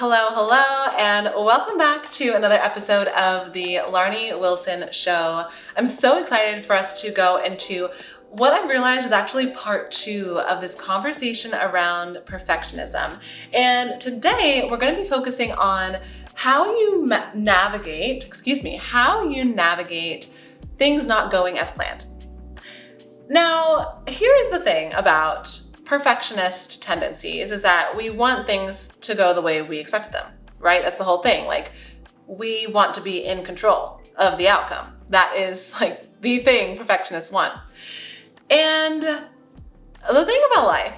Hello, hello, and welcome back to another episode of the Larnie Wilson Show. I'm so excited for us to go into what I realized is actually part 2 of this conversation around perfectionism. And today we're going to be focusing on how you navigate things not going as planned. Now, here is the thing about perfectionist tendencies is that we want things to go the way we expected them, right? That's the whole thing. Like, we want to be in control of the outcome. That is like the thing perfectionists want. And the thing about life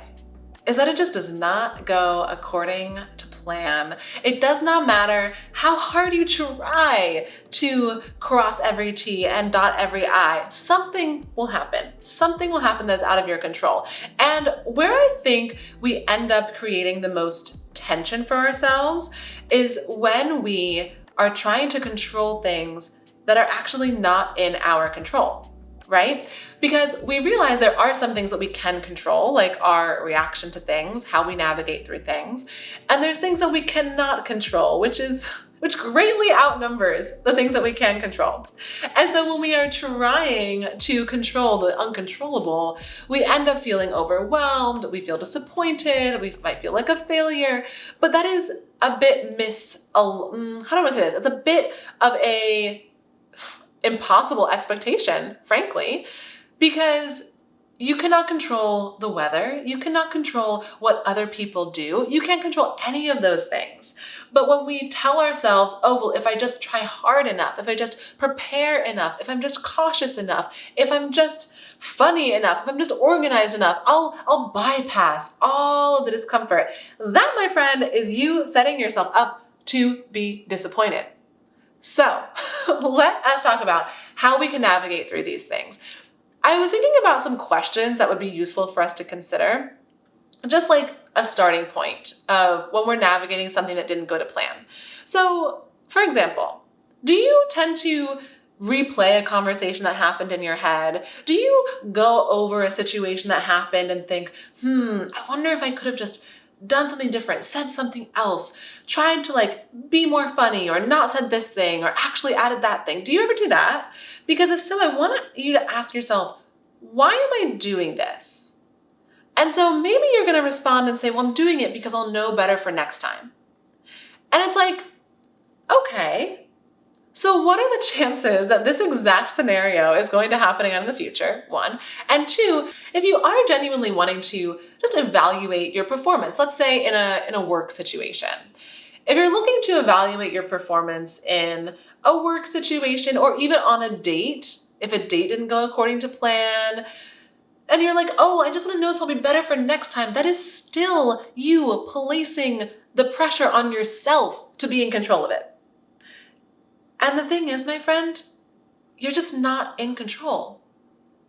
is that it just does not go according to plan. It does not matter how hard you try to cross every T and dot every I. Something will happen. Something will happen that's out of your control. And where I think we end up creating the most tension for ourselves is when we are trying to control things that are actually not in our control. Right? Because we realize there are some things that we can control, like our reaction to things, how we navigate through things. And there's things that we cannot control, which greatly outnumbers the things that we can control. And so when we are trying to control the uncontrollable, we end up feeling overwhelmed, we feel disappointed, we might feel like a failure, but that is a bit how do I say this? It's a bit of a impossible expectation, frankly, because you cannot control the weather. You cannot control what other people do. You can't control any of those things. But when we tell ourselves, oh, well, if I just try hard enough, if I just prepare enough, if I'm just cautious enough, if I'm just funny enough, if I'm just organized enough, I'll bypass all of the discomfort. That, my friend, is you setting yourself up to be disappointed. So let us talk about how we can navigate through these things. I was thinking about some questions that would be useful for us to consider, just like a starting point of when we're navigating something that didn't go to plan. So, for example, do you tend to replay a conversation that happened in your head? Do you go over a situation that happened and think, I wonder if I could have just done something different, said something else, tried to be more funny, or not said this thing, or actually added that thing? Do you ever do that? Because if so, I want you to ask yourself, why am I doing this? And so maybe you're going to respond and say, well, I'm doing it because I'll know better for next time. And it's like, okay, so what are the chances that this exact scenario is going to happen again in the future, one? And two, if you are genuinely wanting to just evaluate your performance, let's say in a work situation. If you're looking to evaluate your performance in a work situation or even on a date, if a date didn't go according to plan, and you're like, oh, I just want to know so I'll be better for next time, that is still you placing the pressure on yourself to be in control of it. And the thing is, my friend, you're just not in control.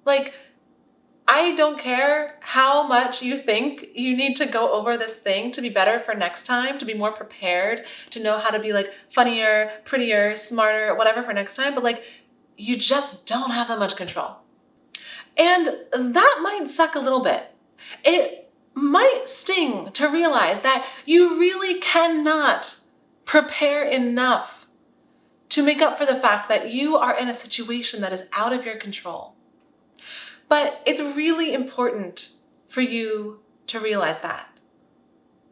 I don't care how much you think you need to go over this thing to be better for next time, to be more prepared, to know how to be funnier, prettier, smarter, whatever for next time, but you just don't have that much control. And that might suck a little bit. It might sting to realize that you really cannot prepare enough to make up for the fact that you are in a situation that is out of your control. But it's really important for you to realize that.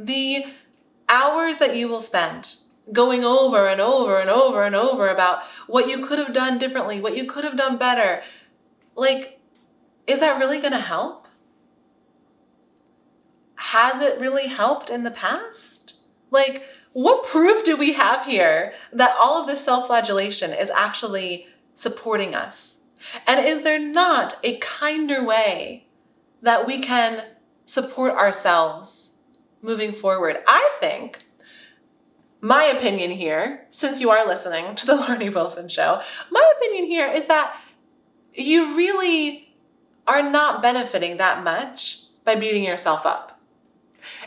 The hours that you will spend going over and over and over and over about what you could have done differently, what you could have done better, is that really going to help? Has it really helped in the past? What proof do we have here that all of this self-flagellation is actually supporting us? And is there not a kinder way that we can support ourselves moving forward? I think, my opinion here, since you are listening to the Larnie Wilson Show, my opinion here is that you really are not benefiting that much by beating yourself up.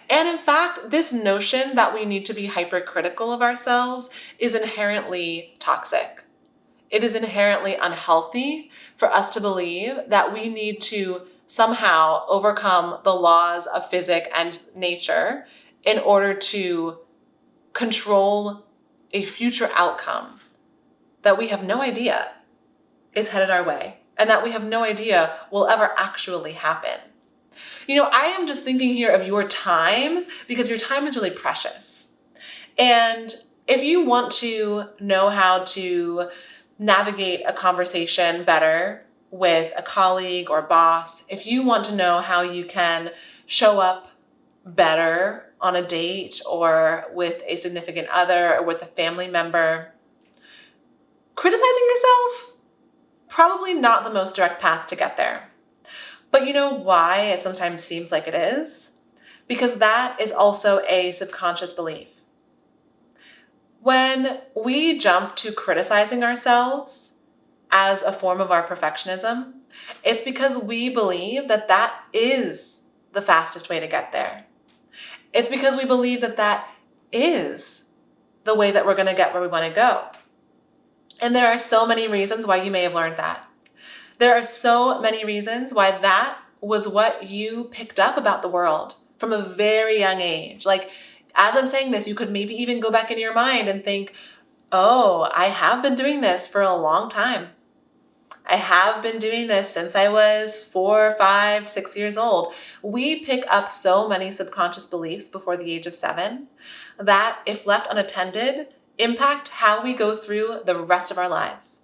And in fact, this notion that we need to be hypercritical of ourselves is inherently toxic. It is inherently unhealthy for us to believe that we need to somehow overcome the laws of physics and nature in order to control a future outcome that we have no idea is headed our way and that we have no idea will ever actually happen. I am just thinking here of your time because your time is really precious. And if you want to know how to navigate a conversation better with a colleague or boss, if you want to know how you can show up better on a date or with a significant other or with a family member, criticizing yourself, probably not the most direct path to get there. But you know why it sometimes seems like it is? Because that is also a subconscious belief. When we jump to criticizing ourselves as a form of our perfectionism, it's because we believe that that is the fastest way to get there. It's because we believe that that is the way that we're going to get where we want to go. And there are so many reasons why you may have learned that. There are so many reasons why that was what you picked up about the world from a very young age. Like, as I'm saying this, you could maybe even go back in your mind and think, oh, I have been doing this for a long time. I have been doing this since I was 4, 5, 6 years old. We pick up so many subconscious beliefs before the age of 7 that, if left unattended, impact how we go through the rest of our lives.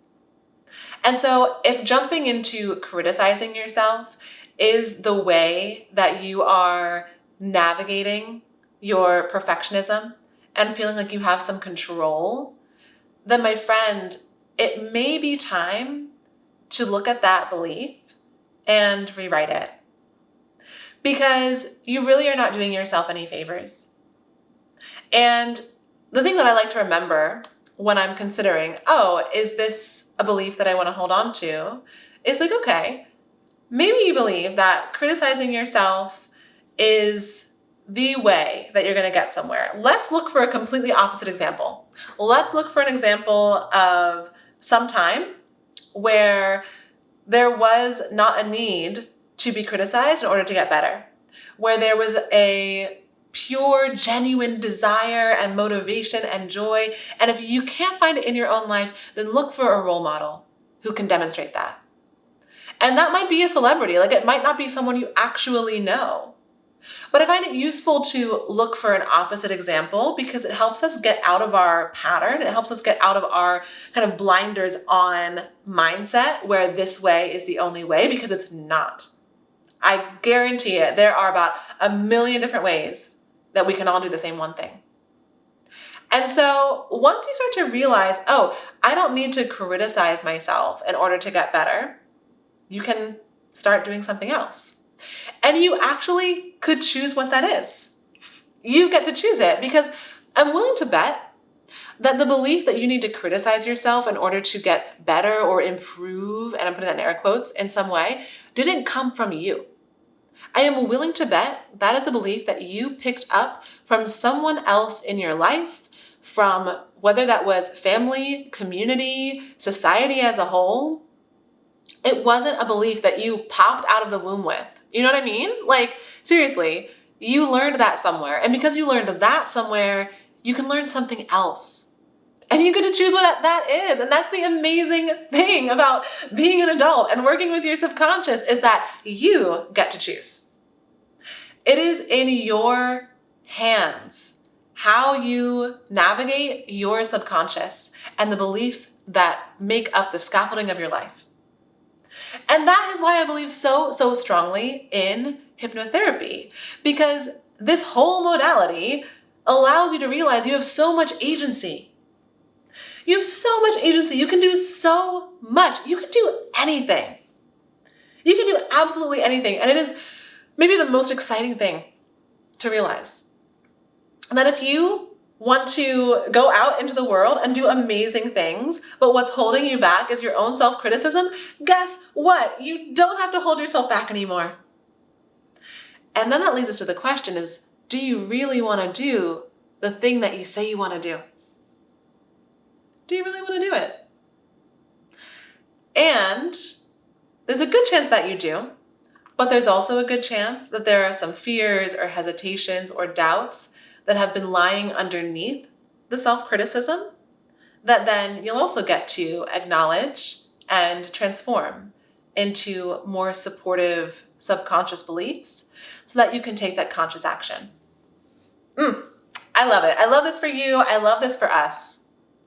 And so if jumping into criticizing yourself is the way that you are navigating your perfectionism and feeling like you have some control, then my friend, it may be time to look at that belief and rewrite it. Because you really are not doing yourself any favors. And the thing that I like to remember when I'm considering, oh, is this a belief that I want to hold on to? Is like, okay, maybe you believe that criticizing yourself is the way that you're going to get somewhere. Let's look for a completely opposite example. Let's look for an example of some time where there was not a need to be criticized in order to get better, where there was a pure, genuine desire and motivation and joy. And if you can't find it in your own life, then look for a role model who can demonstrate that. And that might be a celebrity, like it might not be someone you actually know. But I find it useful to look for an opposite example because it helps us get out of our pattern. It helps us get out of our kind of blinders on mindset where this way is the only way, because it's not. I guarantee it, there are about 1 million different ways that we can all do the same one thing. And so once you start to realize, oh, I don't need to criticize myself in order to get better, you can start doing something else. And you actually could choose what that is. You get to choose it, because I'm willing to bet that the belief that you need to criticize yourself in order to get better or improve, and I'm putting that in air quotes, in some way, didn't come from you. I am willing to bet that is a belief that you picked up from someone else in your life, from whether that was family, community, society as a whole. It wasn't a belief that you popped out of the womb with. You know what I mean? Like, seriously, you learned that somewhere. And because you learned that somewhere, you can learn something else. And you get to choose what that is. And that's the amazing thing about being an adult and working with your subconscious, is that you get to choose. It is in your hands how you navigate your subconscious and the beliefs that make up the scaffolding of your life. And that is why I believe so strongly in hypnotherapy, because this whole modality allows you to realize you have so much agency. You have so much agency. You can do so much. You can do anything. You can do absolutely anything. And it is maybe the most exciting thing to realize that if you want to go out into the world and do amazing things, but what's holding you back is your own self-criticism, guess what? You don't have to hold yourself back anymore. And then that leads us to the question is, do you really want to do the thing that you say you want to do? Do you really want to do it? And there's a good chance that you do, but there's also a good chance that there are some fears or hesitations or doubts that have been lying underneath the self-criticism that then you'll also get to acknowledge and transform into more supportive subconscious beliefs so that you can take that conscious action. I love it. I love this for you. I love this for us.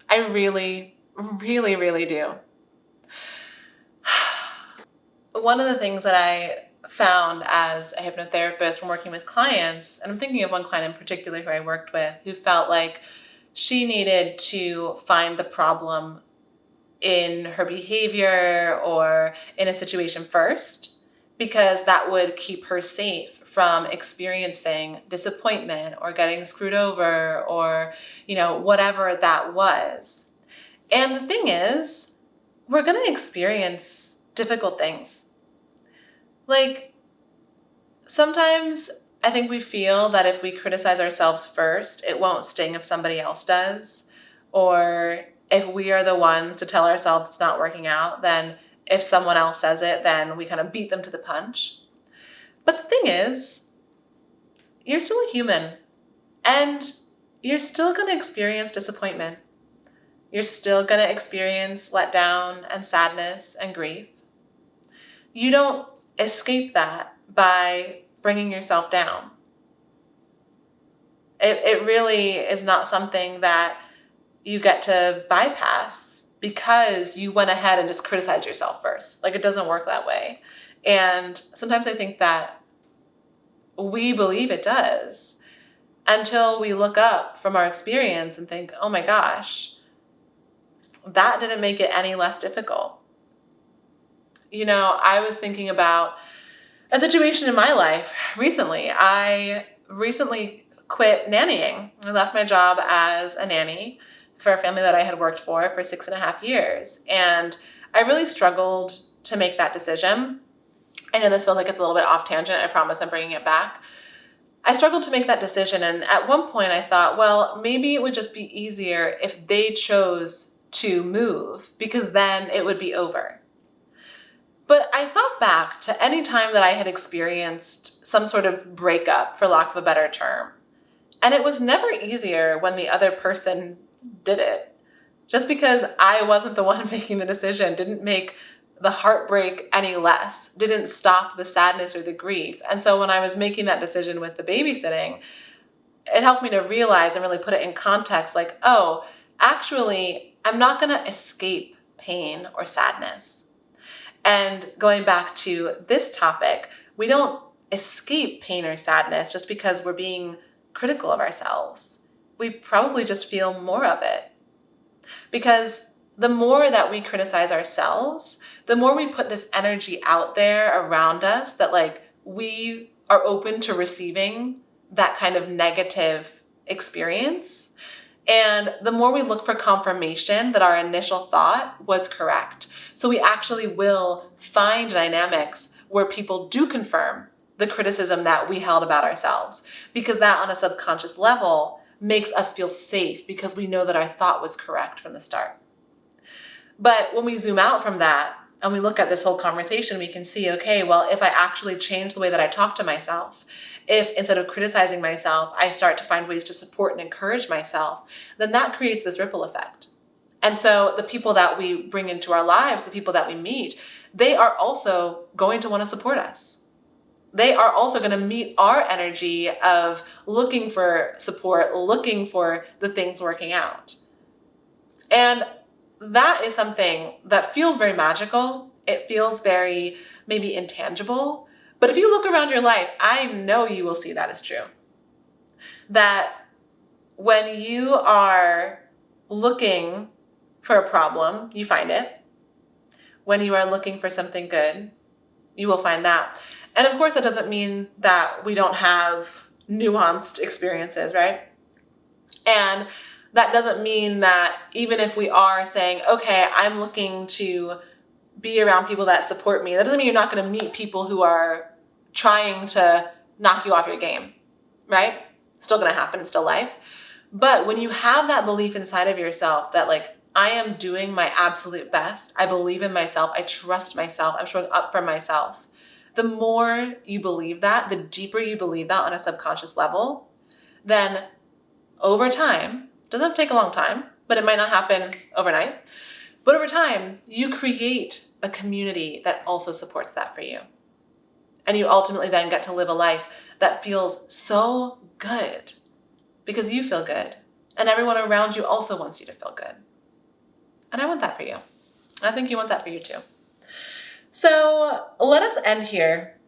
I really, really, really do. One of the things that I found as a hypnotherapist when working with clients, and I'm thinking of one client in particular who I worked with, who felt like she needed to find the problem in her behavior or in a situation first, because that would keep her safe from experiencing disappointment or getting screwed over or, whatever that was. And the thing is, we're going to experience difficult things. Like, sometimes I think we feel that if we criticize ourselves first, it won't sting if somebody else does. Or if we are the ones to tell ourselves it's not working out, then if someone else says it, then we kind of beat them to the punch. But the thing is, you're still a human, and you're still going to experience disappointment. You're still going to experience letdown and sadness and grief. You don't escape that by bringing yourself down. It really is not something that you get to bypass because you went ahead and just criticized yourself first. Like, it doesn't work that way. And sometimes I think that we believe it does until we look up from our experience and think, oh my gosh, that didn't make it any less difficult. I was thinking about a situation in my life recently. I recently quit nannying. I left my job as a nanny for a family that I had worked for 6.5 years. And I really struggled to make that decision. I know this feels like it's a little bit off tangent. I promise I'm bringing it back. I struggled to make that decision. And at one point I thought, well, maybe it would just be easier if they chose to move, because then it would be over. But I thought back to any time that I had experienced some sort of breakup, for lack of a better term. And it was never easier when the other person did it. Just because I wasn't the one making the decision didn't make the heartbreak any less, didn't stop the sadness or the grief. And so when I was making that decision with the babysitting, it helped me to realize and really put it in context, like, oh, actually, I'm not going to escape pain or sadness. And going back to this topic, we don't escape pain or sadness just because we're being critical of ourselves. We probably just feel more of it. Because the more that we criticize ourselves, the more we put this energy out there around us that we are open to receiving that kind of negative experience. And the more we look for confirmation that our initial thought was correct. So we actually will find dynamics where people do confirm the criticism that we held about ourselves, because that on a subconscious level makes us feel safe because we know that our thought was correct from the start. But when we zoom out from that and we look at this whole conversation, we can see, okay, well, if I actually change the way that I talk to myself, if instead of criticizing myself, I start to find ways to support and encourage myself, then that creates this ripple effect. And so the people that we bring into our lives, the people that we meet, they are also going to want to support us. They are also going to meet our energy of looking for support, looking for the things working out. And that is something that feels very magical. It feels very maybe intangible. But if you look around your life, I know you will see that as true. That when you are looking for a problem, you find it. When you are looking for something good, you will find that. And of course, that doesn't mean that we don't have nuanced experiences, right? And that doesn't mean that even if we are saying, okay, I'm looking to be around people that support me, that doesn't mean you're not going to meet people who are trying to knock you off your game, right? It's still going to happen. It's still life. But when you have that belief inside of yourself that I am doing my absolute best, I believe in myself, I trust myself, I'm showing up for myself. The more you believe that, the deeper you believe that on a subconscious level, then over time, Doesn't have to take a long time, but it might not happen overnight. But over time, you create a community that also supports that for you. And you ultimately then get to live a life that feels so good because you feel good. And everyone around you also wants you to feel good. And I want that for you. I think you want that for you too. So let us end here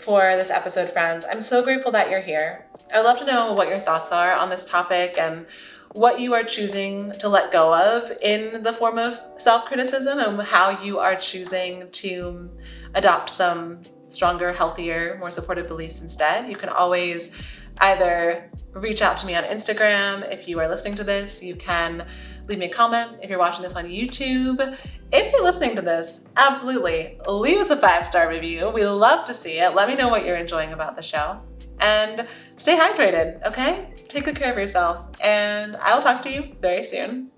for this episode, friends. I'm so grateful that you're here. I'd love to know what your thoughts are on this topic and what you are choosing to let go of in the form of self-criticism, and how you are choosing to adopt some stronger, healthier, more supportive beliefs instead. You can always either reach out to me on Instagram. If you are listening to this, you can leave me a comment. If you're watching this on YouTube, if you're listening to this, absolutely leave us a 5-star review. We love to see it. Let me know what you're enjoying about the show. And stay hydrated, okay? Take good care of yourself, and I will talk to you very soon.